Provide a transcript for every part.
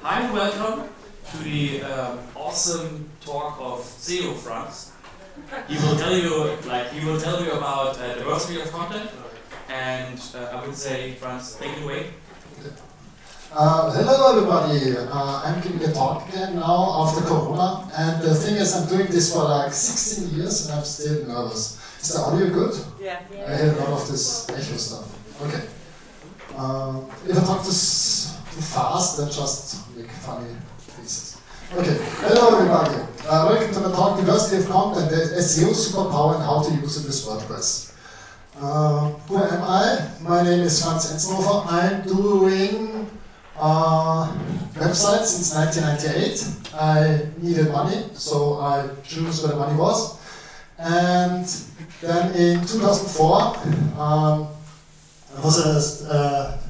Hi and welcome to the awesome talk of SEO Franz. He will tell you about diversity of content, and I would say, Franz, take it away. Hello everybody, I'm giving a talk again now after Corona, and the thing is I'm doing this for like 16 years and I'm still nervous. Is the audio good? Yeah. I hear a lot of this echo stuff. Okay. If I talk too fast, then just make funny faces. Okay, hello everybody. Welcome to the talk Diversity of Content, the SEO superpower and how to use it with WordPress. Who am I? My name is Franz Enzenhofer. I'm doing websites since 1998. I needed money, so I chose where the money was. And then in 2004, I was a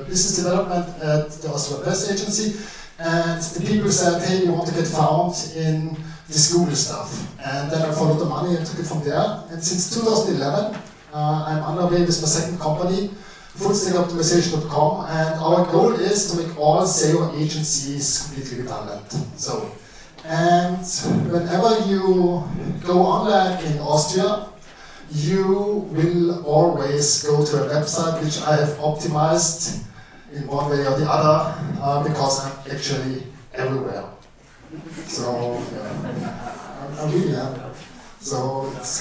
business development at the Austrian Press Agency, and the people said, hey, you want to get found in this Google stuff. And then I followed the money and took it from there. And since 2011, I'm underway with my second company, fullstackoptimization.com, and our goal is to make all SEO agencies completely redundant. So, and whenever you go online in Austria, you will always go to a website which I have optimized in one way or the other, because I'm actually everywhere. So, yeah, I really am. So, it's,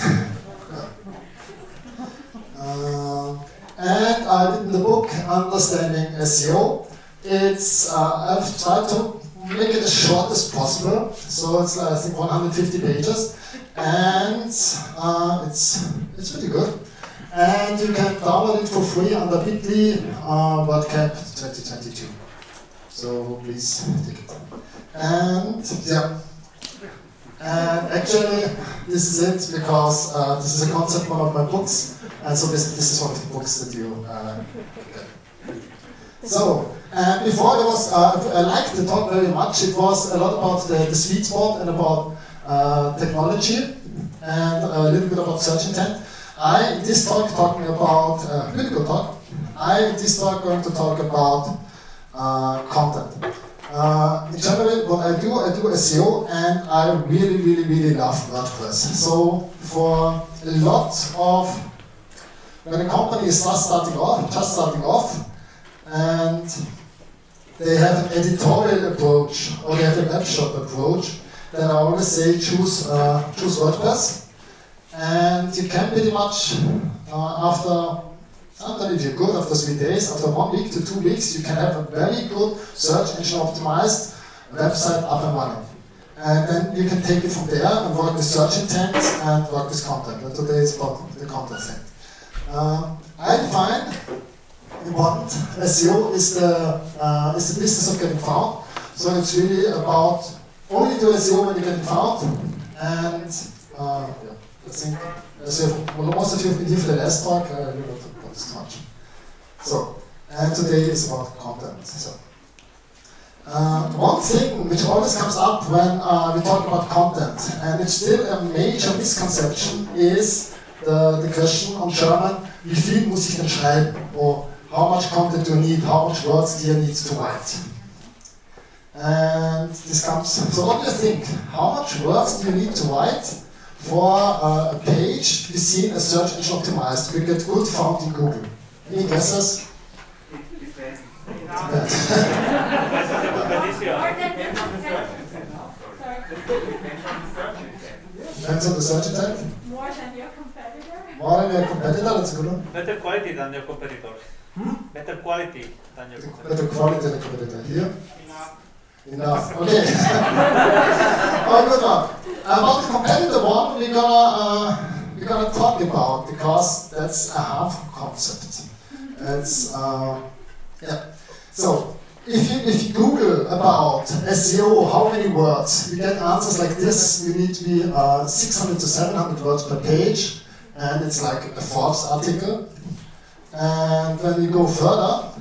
and I did in the book Understanding SEO. It's I've tried to make it as short as possible, so it's I think 150 pages, and it's pretty good. And you can download it for free under bit.ly WordCamp 2022. So please take it. And yeah. And actually, this is it because this is a concept one of my books, and so this is one of the books that you get. So, before I liked the talk very much. It was a lot about the sweet spot and about technology, and a little bit about search intent. In this talk talking about political talk. In this talk going to talk about content. In general, what I do SEO, and I really love WordPress. So for a lot of, when a company is just starting off, and they have an editorial approach, or they have a web shop approach, then I always say choose WordPress. And you can pretty much, if you're good, after 3 days, after 1 week to 2 weeks, you can have a very good search engine optimized website up and running. And then you can take it from there and work with search intent and work with content. And today it's about the content thing. I find important SEO is the business of getting found. So it's really about only do SEO when you're getting found. And I think, most of you have been here for the last talk, I will not talk about this too much. So, and today is about content. So, one thing which always comes up when we talk about content, and it's still a major misconception, is the question on German, wie viel muss ich denn schreiben? Or how much content do you need? How much words do you need to write? And this comes, so what do you think? How much words do you need to write for a page to be seen as search engine optimized? We get good found in Google. Any guesses? Depends on the search intent. More than your competitor? More than your competitor, that's a good one. Better quality than your competitor. Better quality than your competitor. Better quality than the competitor. Here? Enough. Okay. Oh, good one. About the competitor one, we're gonna talk about, because that's a harmful concept. It's yeah. So if you Google about SEO, how many words, you get answers like this. You need to be 600 to 700 words per page, and it's like a Forbes article. And when you go further,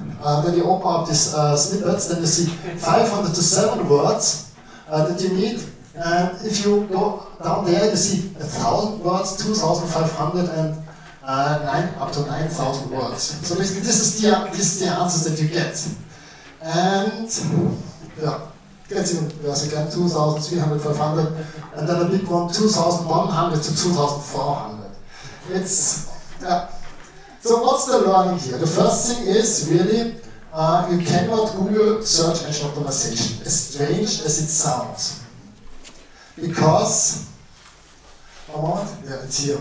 when you open up these snippets, then you see 500 to 7 words that you need. And if you go down there, you see 1,000 words, 2,500, and up to 9,000 words. So basically, this is the answers that you get. And Yeah. Gets even worse again, 2,300, 500, and then a big one, 2,100 to 2,400. It's, so what's the learning here? The first thing is really, you cannot Google search engine optimization, as strange as it sounds. Because, yeah, it's here.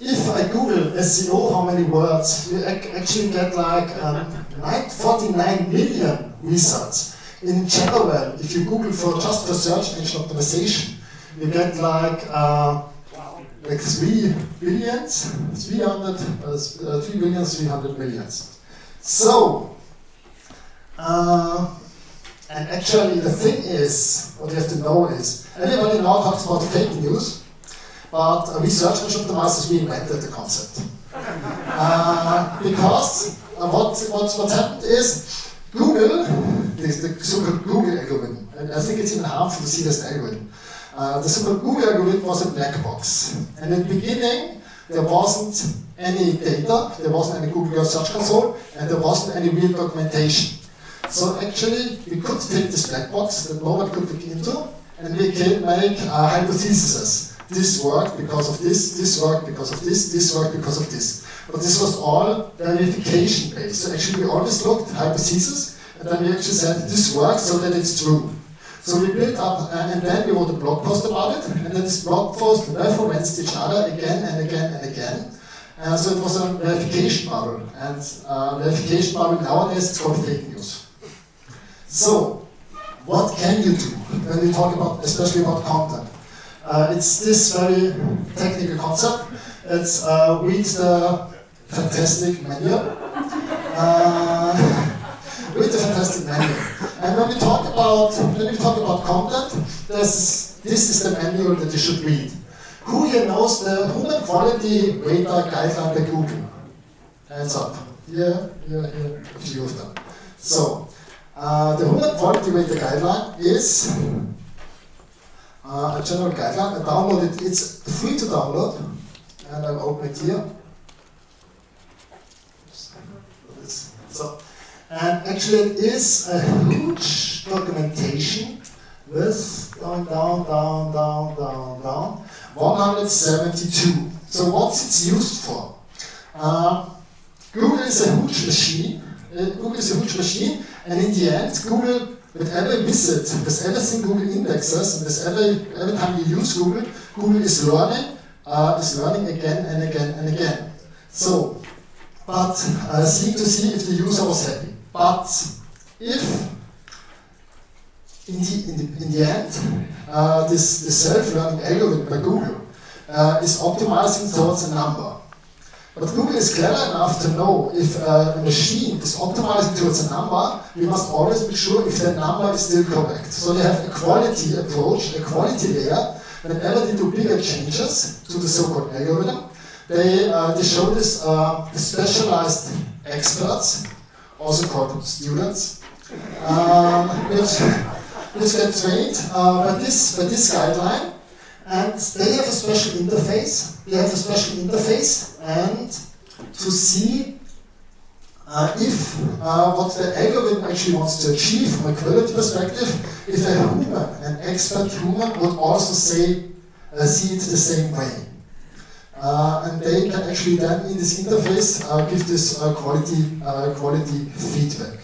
If I Google SEO, how many words, you actually get like 49 million results. In general, if you Google just for search engine optimization, you get like 3 billion, 300 millions. So, and actually the thing is, what you have to know is, everybody now talks about fake news, but we search engine optimizers, we invented the concept. Because what's happened is, Google, the so-called Google algorithm, and I think it's even harmful to see this algorithm. The so-called Google algorithm was a black box. And in the beginning, there wasn't any data, there wasn't any Google Search Console, and there wasn't any real documentation. So actually, we could take this black box that nobody could look into, and we can make hypotheses. This worked because of this worked because of this worked because of this. But this was all verification based. So actually we always looked at hypotheses, and then we actually said this works so that it's true. So we built up, and then we wrote a blog post about it, and then this blog post referenced each other again and again and again. So it was a verification bubble, and verification bubble nowadays it's called fake news. So, what can you do when we talk about, especially about content? It's this very technical concept. It's read the fantastic menu. Read the fantastic menu. And when we talk about content, this is the manual that you should read. Who here knows the human quality radar guideline by Google? Hands up. Here, a few of them. So, the human quality radar guideline is a general guideline. I downloaded it. It's free to download, and I'll open it here. So, and actually, it is a huge documentation with going down, 172. So, what's it used for? Google is a huge machine. And in the end, Google, with every visit, with everything Google indexes, and with every time you use Google, Google is learning again and again and again. So, but seeing to see if the user was happy. But if in the end, this self-learning algorithm by Google is optimizing towards a number. But Google is clever enough to know if a machine is optimizing towards a number, we must always make sure if that number is still correct. So they have a quality approach, a quality layer. Whenever they do bigger changes to the so-called algorithm, they show this specialized experts, also called students, which get trained by this guideline. And they have a special interface. And to see if what the algorithm actually wants to achieve from a quality perspective, if a human, an expert human, would also see it the same way. And they can actually then in this interface give this quality feedback.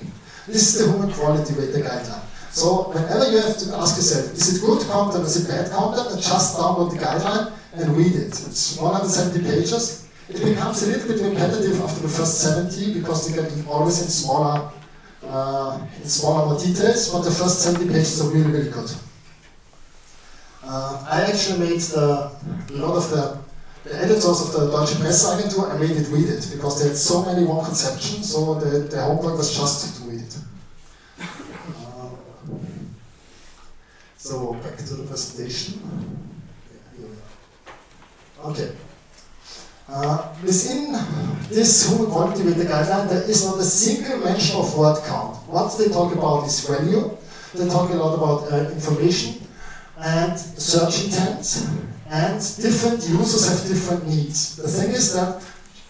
This is the human quality rating guideline. So whenever you have to ask yourself, is it good content, is it bad content, and just download the guideline and read it. It's 170 pages. It becomes a little bit repetitive after the first 70 because they get always in smaller more details, but the first 70 pages are really, really good. I actually made a lot of the editors of the Deutsche Presseagentur, I made it read it because they had so many wrong conceptions, so the homework was just to read it. So back to the presentation. Okay. Within this human quality rating guideline, there is not a single mention of word count. What they talk about is value. They talk a lot about information and search intent. And different users have different needs. The thing is that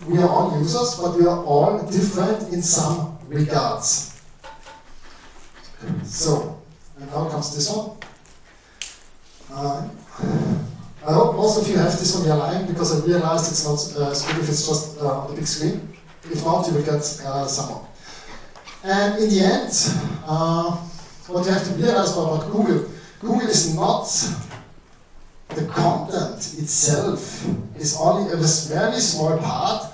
we are all users, but we are all different in some regards. So. now comes this one. I hope most of you have this on your line because I realized it's not as good if it's just on the big screen. If not, you will get some more. And in the end, what you have to realize about Google, Google is not the content itself, is only a very small part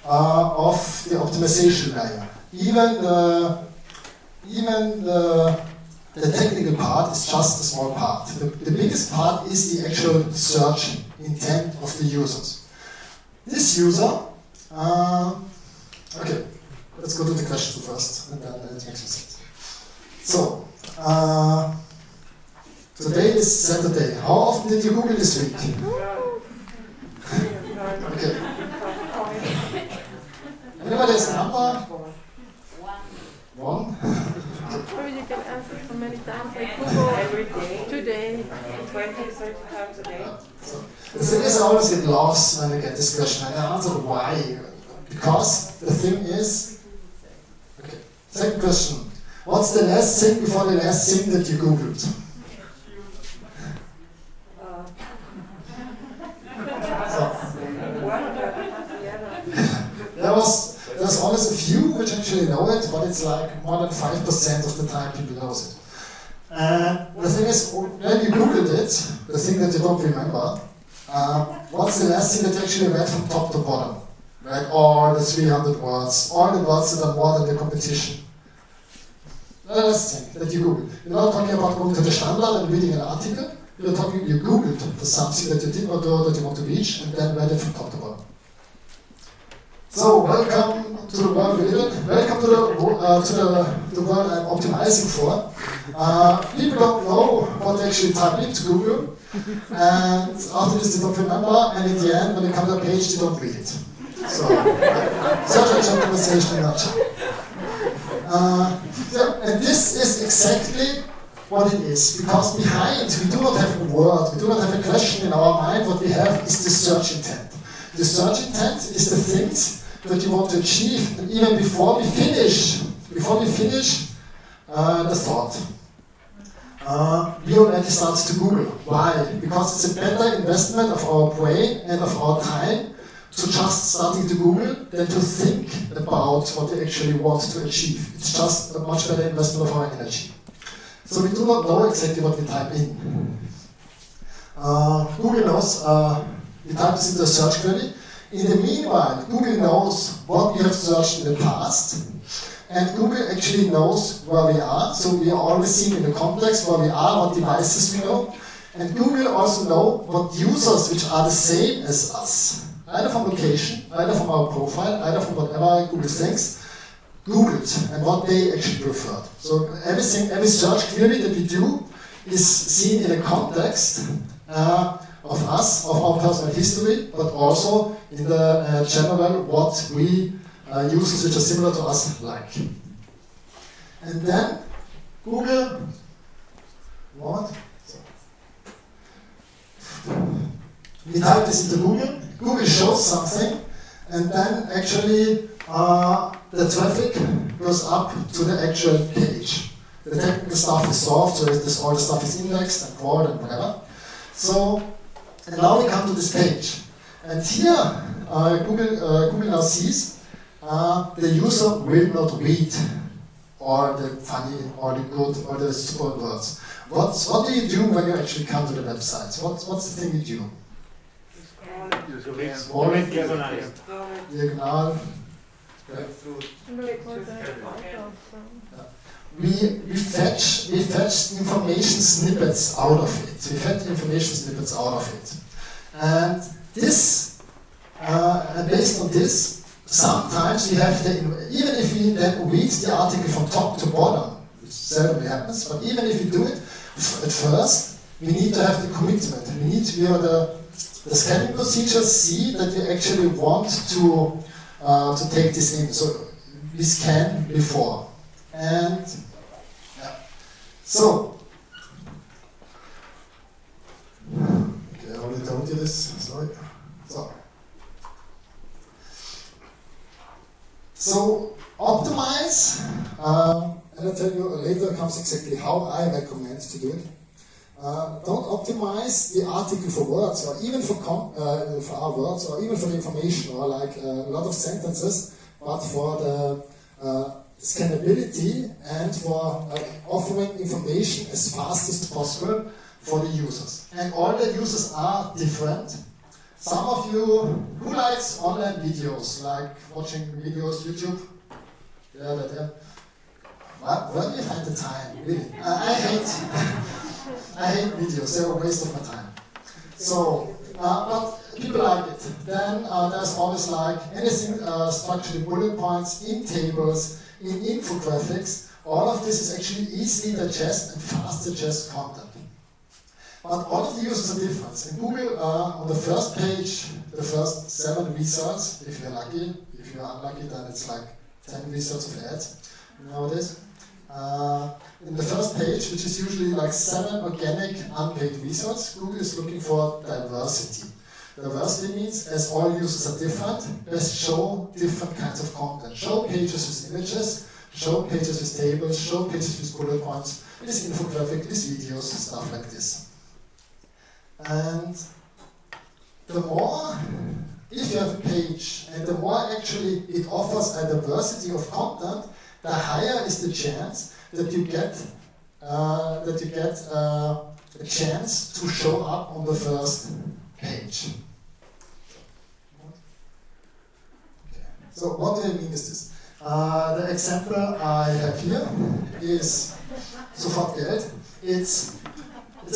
of the optimization layer. Even the technical part is just a small part. The biggest part is the actual search intent of the users. This user, okay, let's go to the question first, and then it makes sense. So, today is Saturday. How often did you Google this week? Okay. Anybody has a number? One. Or you can answer so many times, like Google Every day. today. 20, 30 times a day. The thing is, I always get lost when I get this question, and I answer why. Because the thing is, okay. Second question. What's the last thing before the last thing that you Googled? There's always a few which actually know it, but it's like more than 5% of the time people knows it. The thing is, when you Googled it, the thing that you don't remember, what's the last thing that you actually read from top to bottom? Like all the 300 words, all the words that are more than the competition. The last thing that you Googled. You're not talking about going to the Standard and reading an article, you Googled for something that you did not know that you want to reach, and then read it from top to bottom. So, welcome to the world we live in. Welcome to the world I'm optimizing for. People don't know what they actually type into Google, and after this they don't remember, and in the end, when they come to a page, they don't read it. So, search engine optimization in a nutshell. And this is exactly what it is, because behind we do not have a word, we do not have a question in our mind. What we have is the search intent. The search intent is the things that you want to achieve, and even before we finish the thought, we already start to Google. Why? Because it's a better investment of our brain and of our time to just starting to Google than to think about what we actually want to achieve. It's just a much better investment of our energy. So we do not know exactly what we type in. Google knows, we type this into a search query. In the meanwhile, Google knows what we have searched in the past, and Google actually knows where we are, so we are always seeing in the context where we are, what devices we know, and Google also knows what users which are the same as us, either from location, either from our profile, either from whatever Google thinks, Googled, and what they actually preferred. So every search query that we do is seen in a context of us, of our personal history, but also in the general what we users which are similar to us like. And then Google, we type this into Google, Google shows something, and then actually the traffic goes up to the actual page. The technical stuff is solved, so all the stuff is indexed and crawled and whatever. So, and now we come to this page. And here, Google now sees the user will not read all the funny, all the good, all the super words. What do you do when you actually come to the website? What's the thing you do? Diagonal. We fetch information snippets out of it. We fetch information snippets out of it. And this, based on this, sometimes we have even if we then read the article from top to bottom, which seldom happens, but even if we do it at first, we need to have the commitment. We have the scanning procedures see that we actually want to take this in. So we scan before. And yeah. So okay, I already told you this, sorry. So optimize, and and I'll tell you later comes exactly how I recommend to do it. Don't optimize the article for words, or even for our words, or even for the information, or like a lot of sentences, but for the scannability and for offering information as fast as possible for the users. And all the users are different. Some of you, who likes online videos, like watching videos, YouTube? Yeah, there. Where do you find the time? Really? I hate videos, they're a waste of my time. So, but people like it. Then there's always like anything structured in bullet points, in tables, in infographics. All of this is actually easily digest and fast digest content. But all of the users are different. In Google, on the first page, the first 7 results, if you're lucky. If you're unlucky, then it's like 10 results of ads nowadays. In the first page, which is usually like 7 organic unpaid results, Google is looking for diversity. Diversity means, as all users are different, best show different kinds of content. Show pages with images, show pages with tables, show pages with bullet points, with infographic, with videos, stuff like this. And the more, if you have a page, and the more actually it offers a diversity of content, the higher is the chance that you get a chance to show up on the first page. Okay. So what do I mean is this? The example I have here is sofort Geld. It's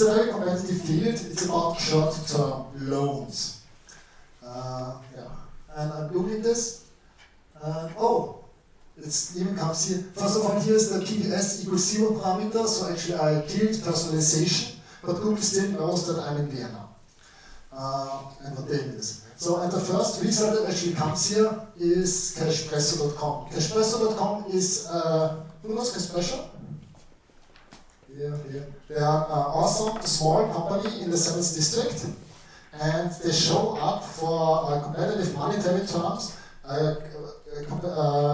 a very competitive field. It's about short-term loans. Yeah. And I'm doing this. It even comes here. First of all, here's the PPS equals 0 parameter. So actually I killed personalization, but Google still knows that I'm in Vienna. And what name is. So, and the first result that actually comes here is cashpresso.com. Cashpresso.com is, who knows Cashpresso? Yeah. They are awesome, small company in the 7th district, and they show up for competitive monetary terms,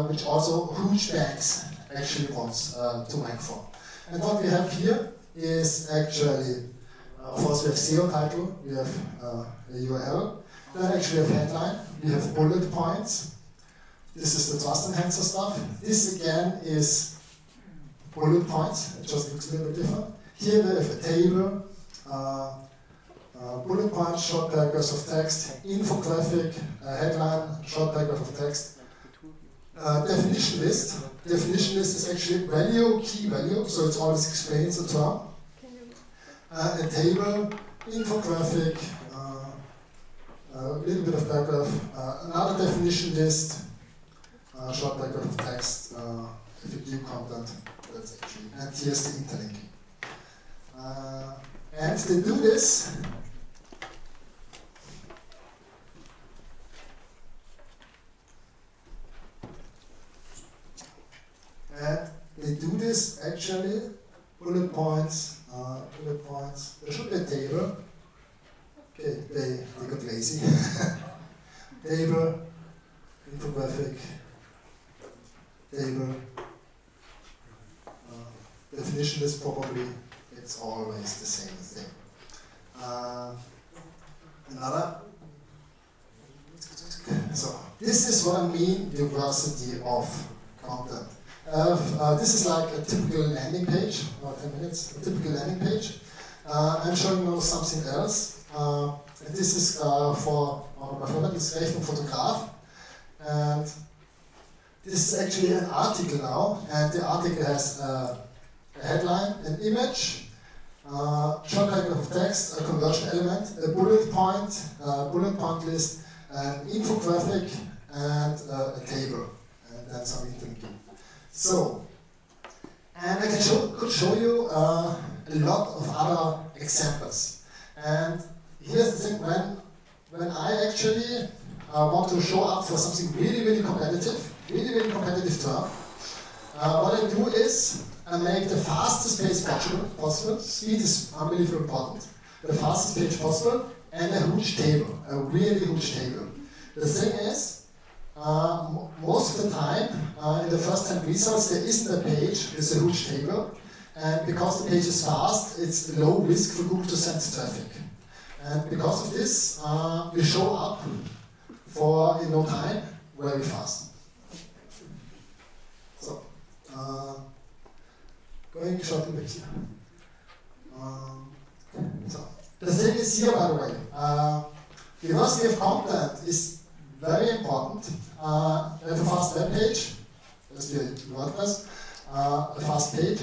which also huge banks actually wants to rank for. And what we have here is actually, of course we have SEO title, we have a URL, then actually we have headline, we have bullet points. This is the trust enhancer stuff. This again is bullet points, it just looks a little bit different. Here we have a table, bullet points, short paragraphs of text, infographic, headline, short paragraph of text. Definition list. Definition list is actually value, key value, so it always explains the term. A table, infographic, a little bit of paragraph, another definition list, short paragraph of text, FAQ content. That's actually, and here's the interlinking. And they do this. And they do this actually, bullet points. There should be a table. Okay, they got lazy. Table, infographic, table. Definition is probably, it's always the same thing. Another. So, this is what I mean, diversity of content. This is like a typical landing page, about 10 minutes, a typical landing page. I'm showing you something else. And this is for my friend, this is Rechnung Fotograf. And this is actually an article now, and the article has a headline, an image, short paragraph of text, a conversion element, a bullet point list, an infographic, and a table, and then some interlinking. So, and I could show you a lot of other examples. And here's the thing, when I actually want to show up for something really competitive term, what I do is I make the fastest page possible. Speed is unbelievably important. The fastest page possible, and a huge table, a really huge table. The thing is, most of the time, in the first 10 results, there isn't a page with a huge table. And because the page is fast, it's low risk for Google to send traffic. And because of this, we show up for, in no time, very fast. So, going short back here. So, the thing is here, by the way, diversity of content is very important. You have a fast web page, that's the WordPress, a fast page,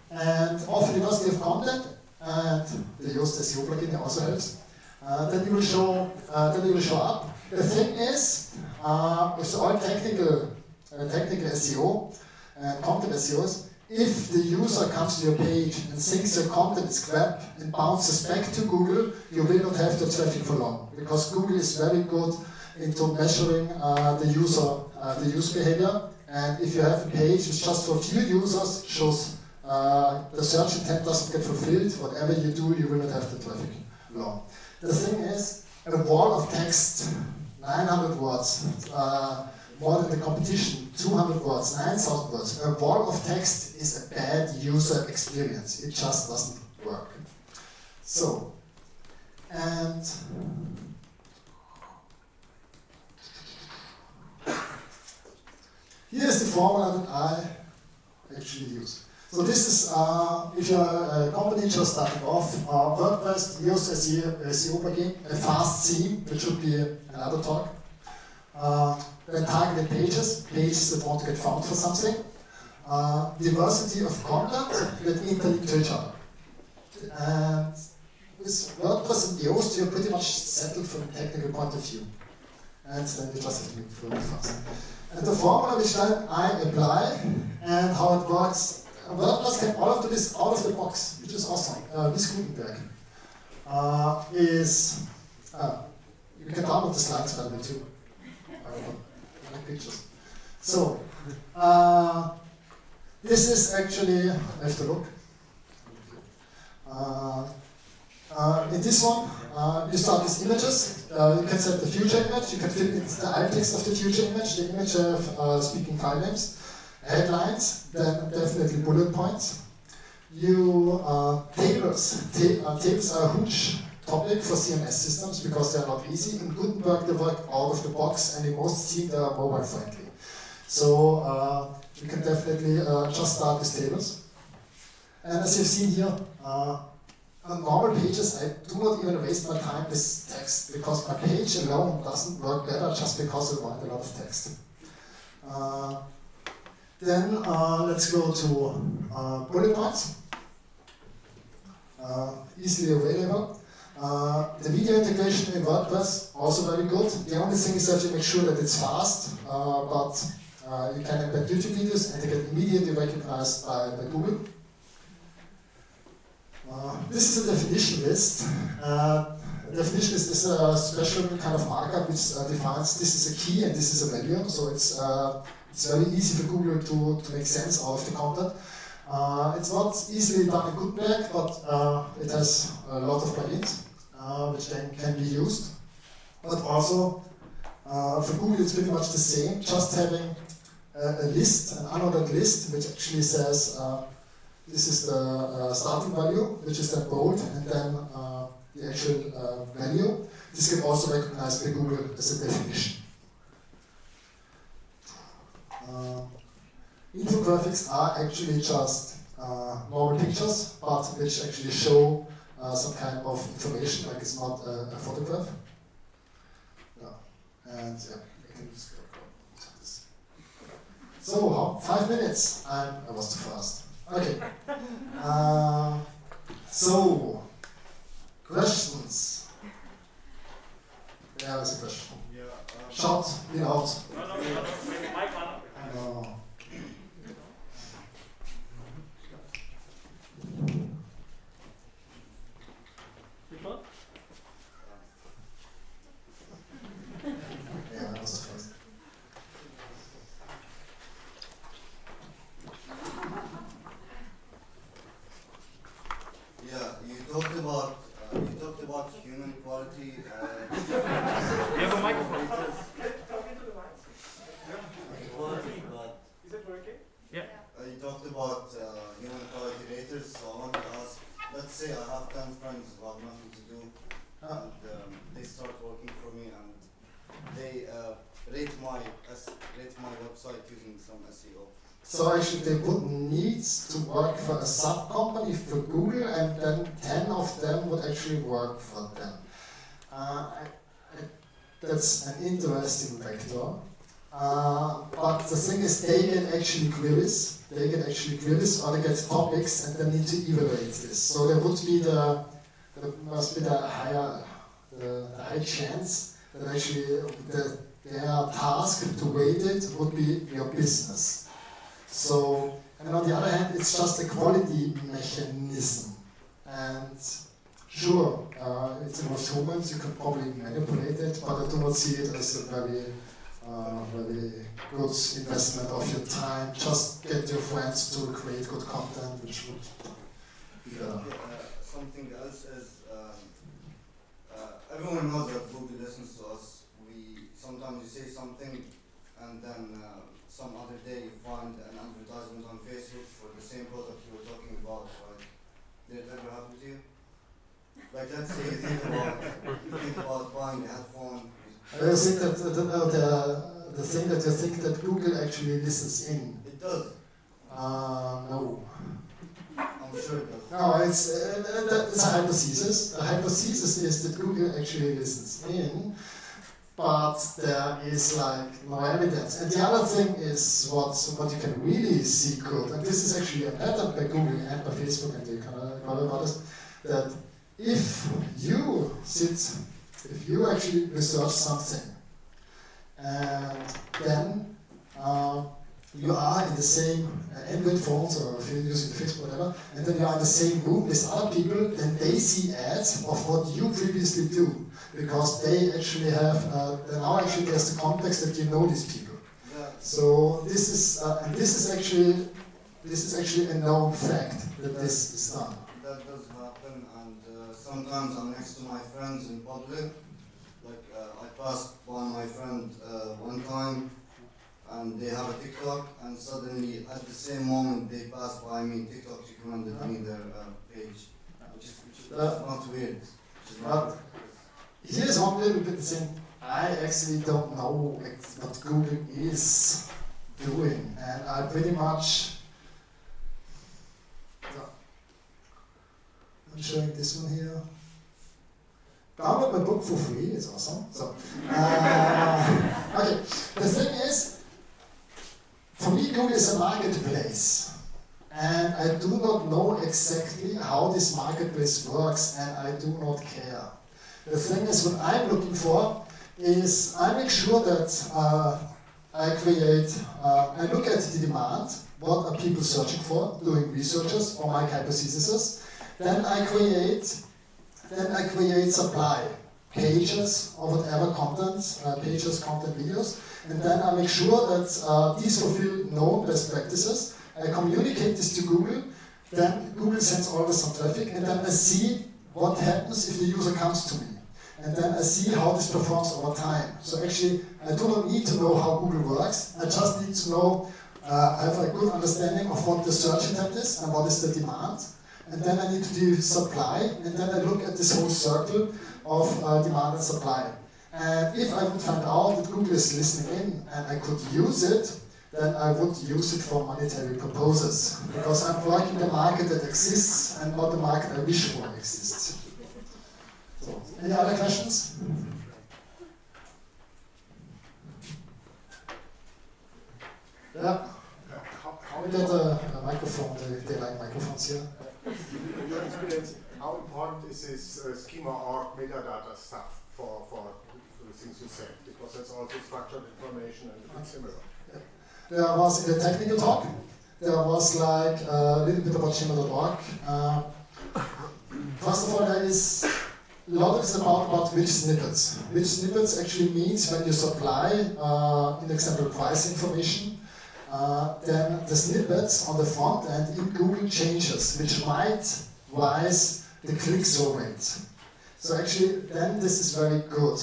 and offer diversity of content, and the Yoast SEO plugin also helps. Then you will show up. The thing is, with all technical SEO and content SEOs, if the user comes to your page and thinks your content is crap and bounces back to Google, you will not have the traffic for long, because Google is very good into measuring the user behavior. And if you have a page which just for a few users shows the search intent doesn't get fulfilled, whatever you do, you will not have the traffic long. The thing is, a wall of text, 900 words, more than the competition, 200 words, 9,000 words. A wall of text is a bad user experience. It just doesn't work. So, and here's the formula that I actually use. So this is, if you're a company just starting off, WordPress, Yoast SEO plugin, a fast theme, which should be another talk. Then targeted pages that want to get found for something. Diversity of content that interlink to each other. And with WordPress and Yoast, you're pretty much settled from a technical point of view. And then you just have to move really fast. And the formula which then I apply and how it works, WordPress can all of this out of the box, which is awesome. This Gutenberg is, you can download the slides by the way too. I like pictures. So, this is actually, I have to look. In this one, you start with images. You can set the future image, you can fit in the alt text of the future image. The image have speaking file names, headlines, then definitely bullet points. Tables. Tables are a huge topic for CMS systems because they are not easy. In Gutenberg, they work out of the box, and in most teams, they are mobile friendly. So you can definitely just start with tables. And as you've seen here, on normal pages, I do not even waste my time with text because my page alone doesn't work better just because I want a lot of text. Then let's go to bullet points. Easily available. The video integration in WordPress, also very good. The only thing is that you make sure that it's fast, but you can embed YouTube videos and they get immediately recognized by Google. This is a definition list. Definition list is a special kind of markup which defines this is a key and this is a value. So it's very easy for Google to make sense out of the content. It's not easily done in Gutenberg, but it has a lot of plugins which then can be used. But also for Google it's pretty much the same, just having a list, an unordered list, which actually says this is the starting value, which is then bold, and then the actual value. This can also be recognized by Google as a definition. Infographics are actually just normal pictures, but which actually show some kind of information, like it's not a photograph. Yeah. And yeah, I can just go this. So, 5 minutes. I was too fast. Okay. So, questions? There is a question. Short, without. No, maybe mic on. No. People? Yeah, that was the first. Yeah, you talked about human quality. You have a microphone. Talking to the mic. rate my website using some SEO. So actually they would need to work for a sub-company for Google, and then 10 of them would actually work for them. That's an interesting vector. But the thing is, they get actually queries. Or they get topics, and they need to evaluate this. So there would be the high chance that actually their task to weight it would be your business. So, and on the other hand, it's just a quality mechanism. And sure, it involves humans, you can probably manipulate it, but I do not see it as a very good investment of your time. Just get your friends to create good content, which would be better. Something else is, everyone knows that Google listens to us. Sometimes you say something, and then some other day you find an advertisement on Facebook for the same product you were talking about, right? Did it ever happen to you? Like, let's say you think about buying a headphone. I think that the thing that you think that Google actually listens in. It does. No. I'm sure it does. No, it's a hypothesis. The hypothesis is that Google actually listens in, but there is like no evidence. And the other thing is what you can really see good, and this is actually a pattern by Google and by Facebook and the others, that if you actually research something, and then you are in the same Android phones, or if you're using Facebook or whatever, and then you are in the same room with other people, then they see ads of what you previously do, because they actually have, now actually there's the context that you know these people. Yeah. So this is actually a known fact that this is done. That does happen, and sometimes I'm next to my friends in public. Like I passed by my friend one time, and they have a TikTok, and suddenly at the same moment they passed by me, TikTok recommended me their page, which is not weird. But here's one little bit the thing. I actually don't know what Google is doing, and I pretty much. I'm showing this one here. Download my book for free, it's awesome. So, okay, the thing is, for me, Google is a marketplace, and I do not know exactly how this marketplace works, and I do not care. The thing is, what I'm looking for is, I make sure that I look at the demand, what are people searching for, doing researches or my hypotheses. Then I create supply, pages or whatever content, pages, content, videos, and then I make sure that these fulfill known best practices. I communicate this to Google, then Google sends always some traffic, and then I see what happens if the user comes to me. And then I see how this performs over time. So actually, I do not need to know how Google works, I just need to know, I have a good understanding of what the search intent is and what is the demand. And then I need to do supply, and then I look at this whole circle of demand and supply. And if I would find out that Google is listening in and I could use it, then I would use it for monetary purposes. Because I'm working the market that exists and not the market I wish for exists. So, any other questions? Yeah. We get a microphone, they like microphones here. In your experience, how important is this schema or metadata stuff for the things you say? Because that's also structured information and a bit similar. There was in the technical talk, there was like a little bit about schema.org. First of all, there is a lot is about which snippets. Which snippets actually means when you supply, in example, price information, then the snippets on the front end in Google changes, which might rise the click-through rate. So actually, then this is very good.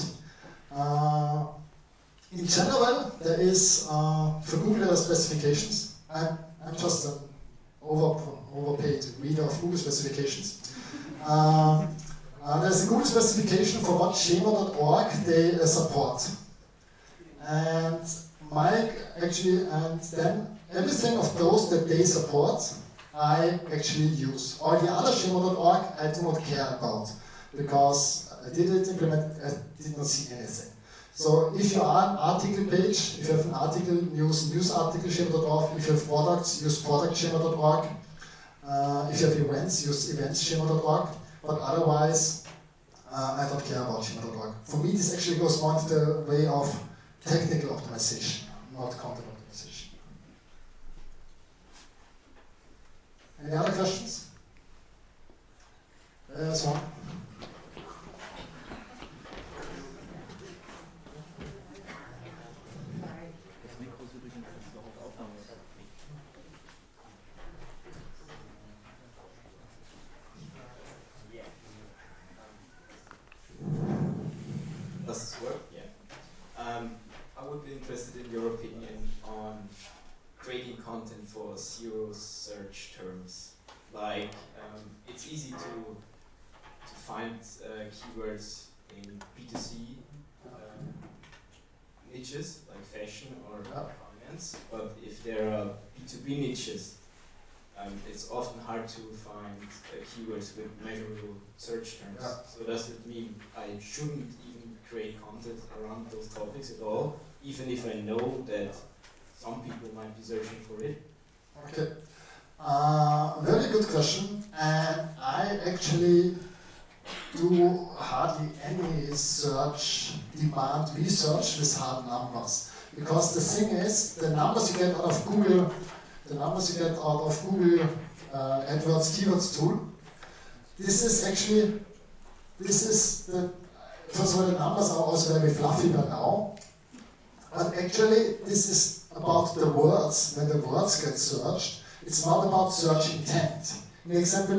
In general, there is, for Google there are specifications. I'm just an overpaid reader of Google specifications. There's a Google specification for what schema.org they support. And Mike actually, and then everything of those that they support, I actually use. All the other Schema.org I do not care about, because I did it implement, I did not see anything. So if you are an article page, if you have an article, use news article Schema.org. If you have products, use product Schema.org. If you have events, use events Schema.org. But otherwise, I don't care about Schema.org. For me, this actually goes more into the way of technical optimization, not content optimization. Any other questions? There's one. Does this work? Yeah. I would be interested in your opinion on creating content for zero search terms. Like, it's easy to find keywords in B2C niches, like fashion or finance, but if there are B2B niches, it's often hard to find keywords with measurable search terms. Yeah. So does it mean I shouldn't even create content around those topics at all, even if I know that some people might be searching for it? Okay. Very good question. And I actually do hardly any search demand research with hard numbers. Because the thing is, the numbers you get out of Google, AdWords keywords tool, first of all, the numbers are also very fluffy by now. But actually, this is about the words. When the words get searched, it's not about search intent. In the example,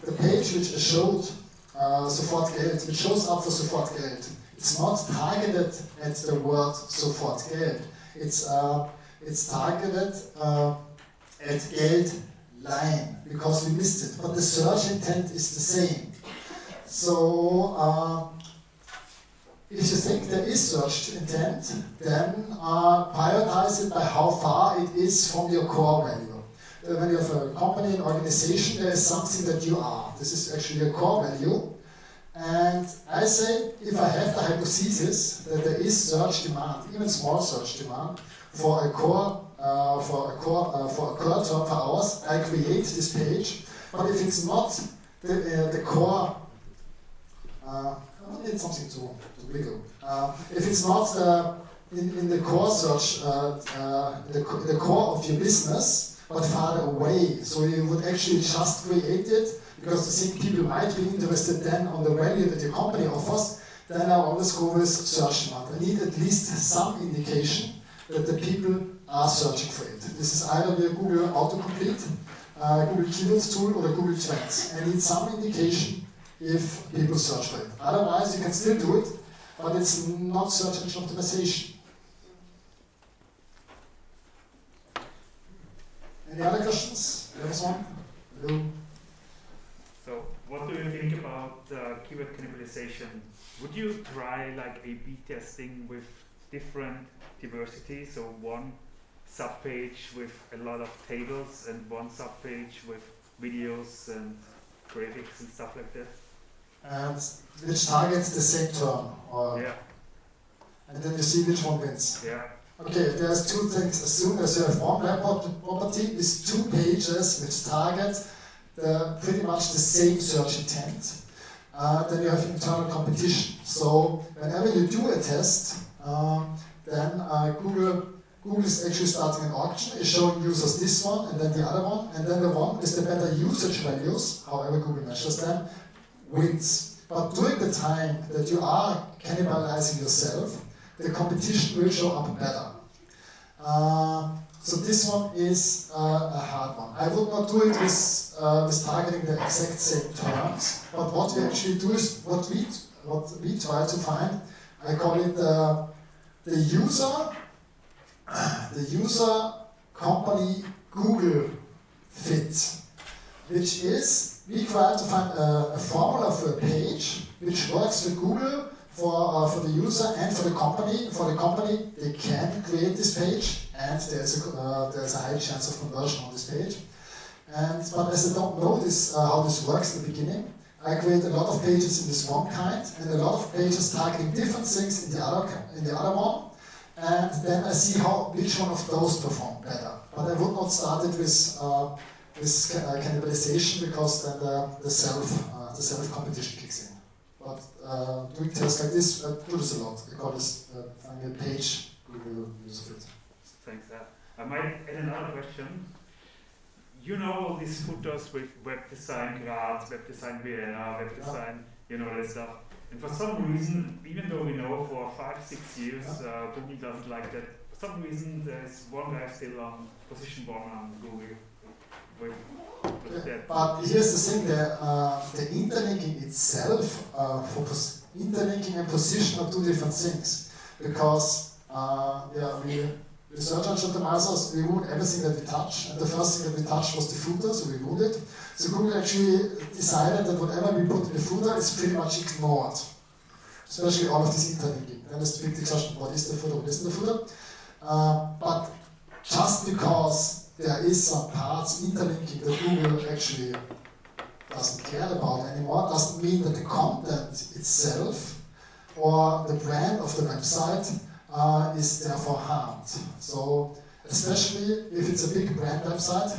the page which I showed, Sofort Geld, which shows up for Sofort Geld, it's not targeted at the word Sofort Geld. It's targeted at Geld line, because we missed it. But the search intent is the same. So, if you think there is search intent, then prioritize it by how far it is from your core value. When you have a company, an organization, there is something that you are. This is actually a core value. And I say, if I have the hypothesis that there is search demand, even small search demand, for a core term for ours, I create this page. But if it's not the core, I need something to wiggle. If it's not in the core search, the core of your business, but farther away, so you would actually just create it because you think people might be interested then on the value that your company offers, then I always go with search demand. I need at least some indication that the people are searching for it. This is either via Google Autocomplete, Google Keywords tool, or the Google Trends. I need some indication if people search for it. Otherwise, you can still do it, but it's not search engine optimization. Any other questions? There was one. Hello. So, what do you think about keyword cannibalization? Would you try like A/B testing with different diversity? So one subpage with a lot of tables and one subpage with videos and graphics and stuff like that? And which targets the same term, or yeah. And then you see which one wins. Yeah. Okay, there's two things. As soon as you have one web property with 2 pages which target pretty much the same search intent, then you have internal competition. So whenever you do a test, then Google is actually starting an auction, is showing users this one and then the other one, and then the one with the better usage values, however Google measures them, wins. But during the time that you are cannibalizing yourself, the competition will show up better. So this one is a hard one. I would not do it with targeting the exact same terms, but what we actually do is what we try to find. I call it the user company Google fit, which is we try to find a formula for a page which works for Google for the user and for the company. For the company, they can create this page, and there's a high chance of conversion on this page. But as I don't know how this works in the beginning, I create a lot of pages in this one kind, and a lot of pages targeting different things in the other one, and then I see which one of those perform better. But I would not start it with cannibalization, because then the self competition kicks in. But doing tests like this, I do this a lot. I got this find a page, Google use of it. Thanks. I might add another question. You know all these footers with web design Graz, web design Vienna, web design, you know that stuff. And for some reason, even though we know for 5-6 years, Google doesn't like that. For some reason, there's one guy still on position 1 on Google. With that. But here's the thing: the interlinking itself, for interlinking and position are two different things. Because we search engine optimizers, we ruined everything that we touch, and the first thing that we touched was the footer, so we ruined it. So Google actually decided that whatever we put in the footer is pretty much ignored, especially all of this interlinking. Then there's the big discussion: what is the footer, what isn't the footer? But just because there is some parts interlinking that Google actually doesn't care about anymore, doesn't mean that the content itself or the brand of the website is therefore harmed. So especially if it's a big brand websites,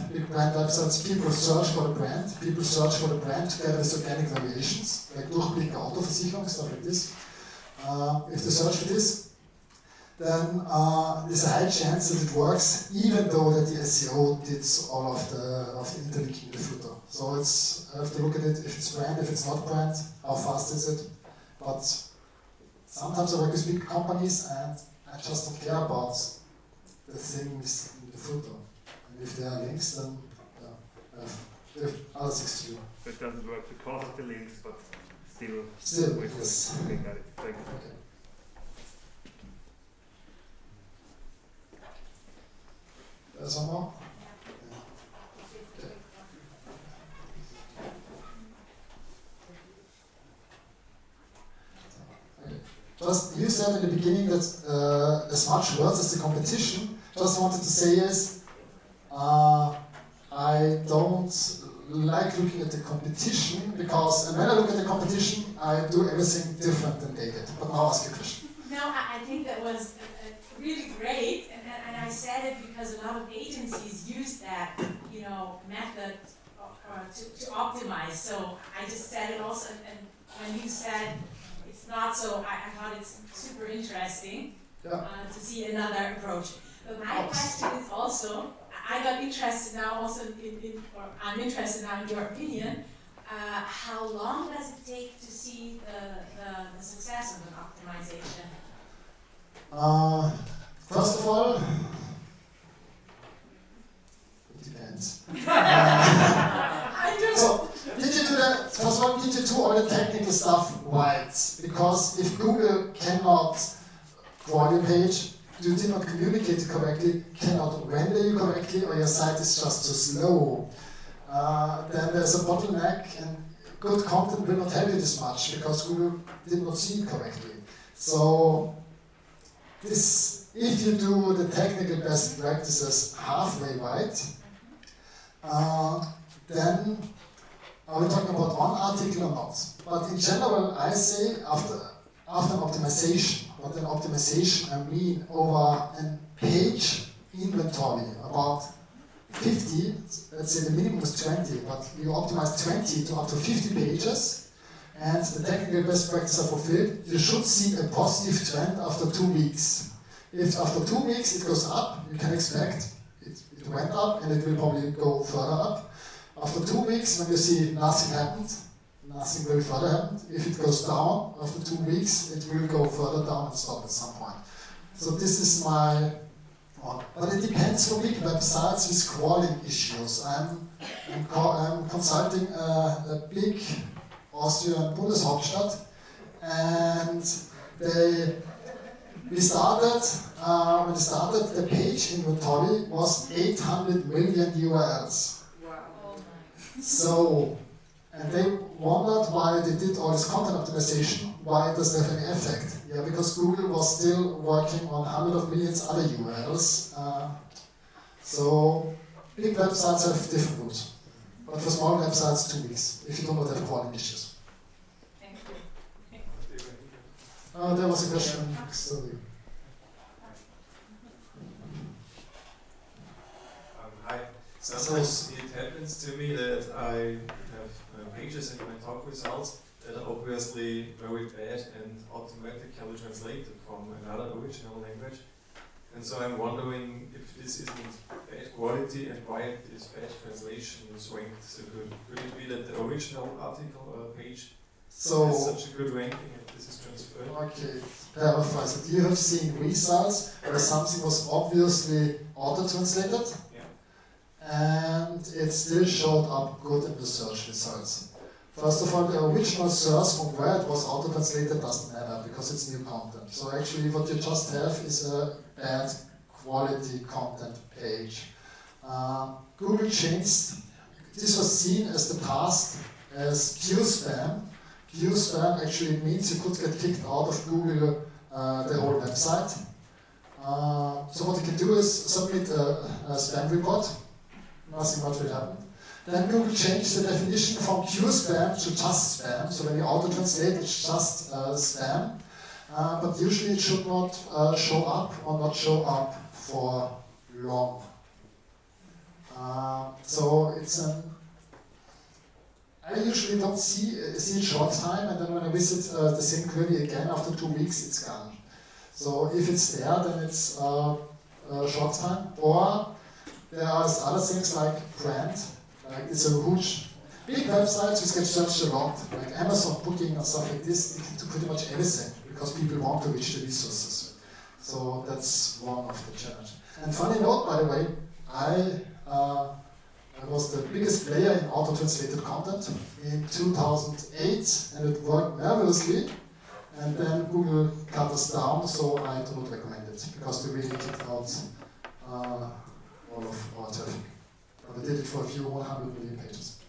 people search for the brand, together with organic variations, like Durchblick Autoversicherung, stuff like this. If they search for this, then there's a high chance that it works, even though that the SEO did all of the interlinking in the footer. So I have to look at it, if it's brand, if it's not brand, how fast is it. But sometimes I work with big companies and I just don't care about the things in the footer. And if there are links, then there are other things to do. It doesn't work because of the links, but still. Yes. Okay, got it. Thank you. Okay. There's one more? Okay. Just you said in the beginning that as much words as the competition. Just wanted to say is I don't like looking at the competition, because when I look at the competition, I do everything different than they did. But now ask your question. No, I think that was really great, and I said it because a lot of agencies use that, method to optimize. So I just said it also, and when you said it's not so, I thought it's super interesting to see another approach. But my question is also, I got interested now also or I'm interested now in your opinion. How long does it take to see the success of an optimization? First of all, it depends. So, did you do all the technical stuff right? Because if Google cannot crawl your page, you did not communicate it correctly, cannot render you correctly, or your site is just too slow, then there's a bottleneck, and good content will not help you this much because Google did not see it correctly. So, if you do the technical best practices halfway right, then are we talking about one article or not? But in general, I say after an optimization, what an optimization I mean over a page inventory, about 50, let's say the minimum is 20, but you optimize 20 to up to 50 pages, and the technical best practices are fulfilled, you should see a positive trend after 2 weeks. If after 2 weeks it goes up, you can expect it went up and it will probably go further up. After 2 weeks, when you see nothing happened, nothing will further happen. If it goes down after 2 weeks, it will go further down and stop at some point. So this is my one. But it depends for big websites with crawling issues. I'm consulting a big Austrian Bundeshauptstadt, and when we started, the page inventory was 800 million URLs. So, and they wondered why they did all this content optimization. why it doesn't have any effect. Yeah, because Google was still working on hundreds of millions other URLs. So big websites have different rules. But for small websites, 2 weeks, if you do not have quality issues. Thank you. There was a question. Sorry. Hi. Sometimes it happens to me that I have pages in my talk results that are obviously very bad and automatically translated from another original language. And so I'm wondering if this isn't bad quality and why this bad translation is ranked so good. Could it be that the original article or page has such a good ranking and this is transferred? Okay, paraphrase it. You have seen results where something was obviously auto-translated and it still showed up good in the search results. First of all, the original source from where it was auto-translated doesn't matter because it's new content. So actually what you just have is a bad quality content page. Google changed, this was seen as the past as pure spam. Pure spam actually means you could get kicked out of Google the whole website. So what you can do is submit a spam report, nothing much will happen. Then Google changed the definition from pure spam to just spam. So when you auto-translate, it's just spam. But usually it should not show up or not show up for long. So it's an... I usually don't see it short time, and then when I visit the same query again after 2 weeks, it's gone. So if it's there, then it's short time. Or there are other things like brand. Like it's a huge, big websites which get searched a lot, like Amazon Booking and stuff like this. They can do pretty much everything because people want to reach the resources. So that's one of the challenges. And funny note, by the way, I was the biggest player in auto-translated content in 2008, and it worked marvelously. And then Google cut us down, so I do not recommend it because they really kicked out all of our traffic. But I did it for a few 100 million pages.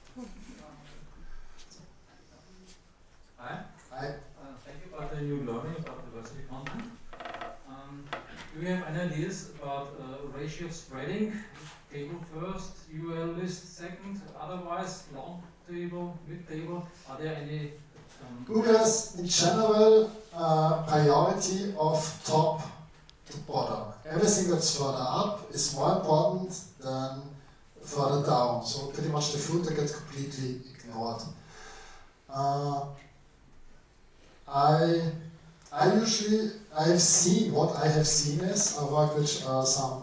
Hi. Hi. Thank you about the new learning about diversity content. Do you have any ideas about ratio spreading? Table first, URL list second, otherwise long table, mid table? Are there any? Google has in general priority of top to bottom. Everything that's further up is more important than further down. So pretty much the footer gets completely ignored. What I have seen is, I work with some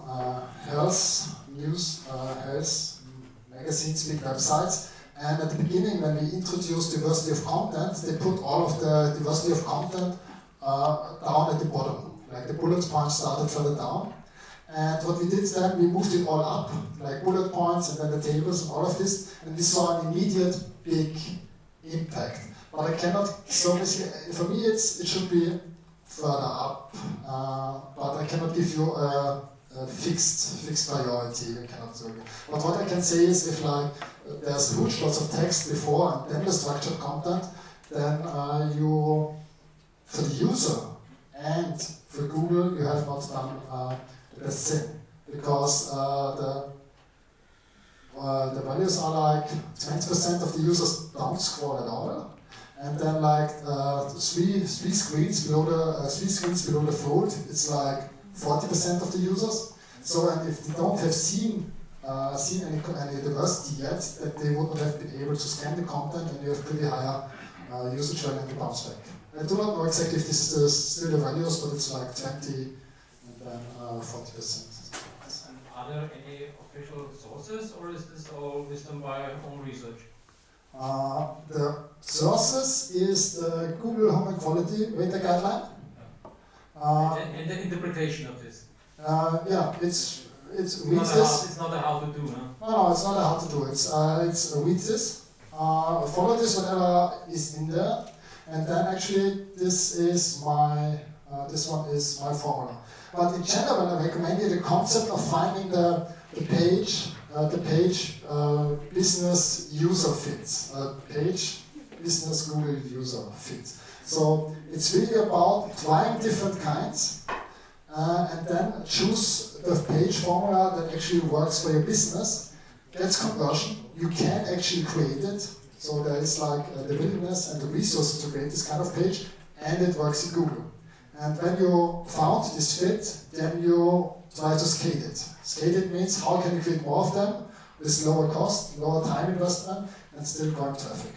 health news, health magazines, big websites, and at the beginning when we introduced diversity of content, they put all of the diversity of content down at the bottom. Like the bullet points started further down. And what we did then, we moved it all up, like bullet points and then the tables and all of this, and we saw an immediate big impact. But I cannot, so for me it should be further up, but I cannot give you a fixed priority, you cannot do it. But what I can say is if like there's huge lots of text before and then the structured content, then you, for the user and for Google, you have not done the best thing. Because the values are like 20% of the users don't scroll at all. And then like three screens below the fold, it's like 40% of the users. So and if they don't have seen any diversity yet, that they would not have been able to scan the content, and you have pretty higher usage value and the bounce back. I do not know exactly if this is still the values, but it's like 20 and then 40%. And are there any official sources, or is this all wisdom by own research? The sources is the Google Home Equality Rater Guideline. And the interpretation of this. Yeah, it's reads this. It's not a how to do, huh? No, it's not a how to do. It's reads this. Follow this whatever is in there, and then actually this is my this one is my formula. But in general, I recommend you the concept of finding the page business user fits. Page business Google user fits. So it's really about trying different kinds and then choose the page formula that actually works for your business, gets conversion. You can actually create it. So there is like the willingness and the resources to create this kind of page, and it works in Google. And when you found this fit, then you try to scale it. Scale it means how can you create more of them with lower cost, lower time investment, and still growing traffic.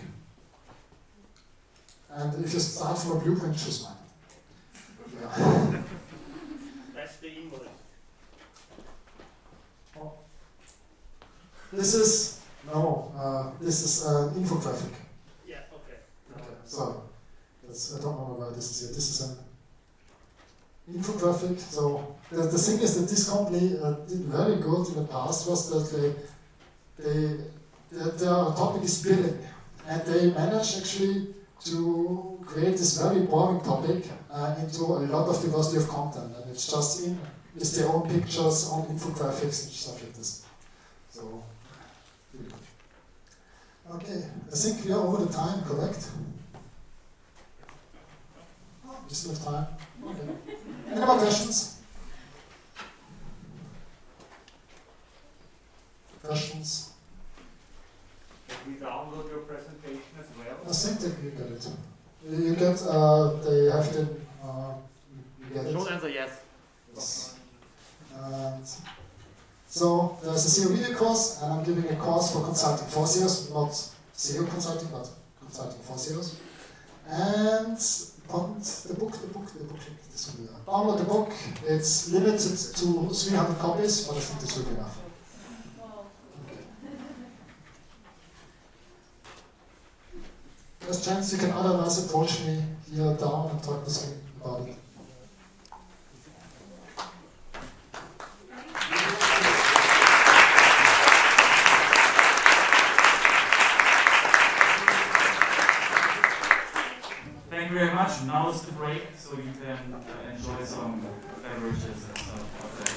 And if you start from a blueprint, choose mine. Yeah. That's the invoice. Oh. This is infographic. Yeah, okay. Okay, sorry. I don't know why this is here. This is an infographic. So the thing is that this company did very good in the past was that their topic is billing, and they managed actually to create this very boring topic into a lot of diversity of content, and it's just with their own pictures, own infographics and stuff like this. So, really good. Okay, I think we are over the time, correct? We still have time. Okay. Any more questions? Questions? Can we download your presentation as well? I think that you get it. You get, they have it in, you get it. Short answer, yes. Yes. And so there's a SEO video course, and I'm giving a course for consulting for SEOs, not SEO consulting, but consulting for SEOs. And the book, this will be download the book. It's limited to 300 copies, but I think this will be enough. There's a chance you can otherwise approach me here down and talk with me about it. Thank you very much. Now is the break, so you can enjoy some beverages and stuff. Okay.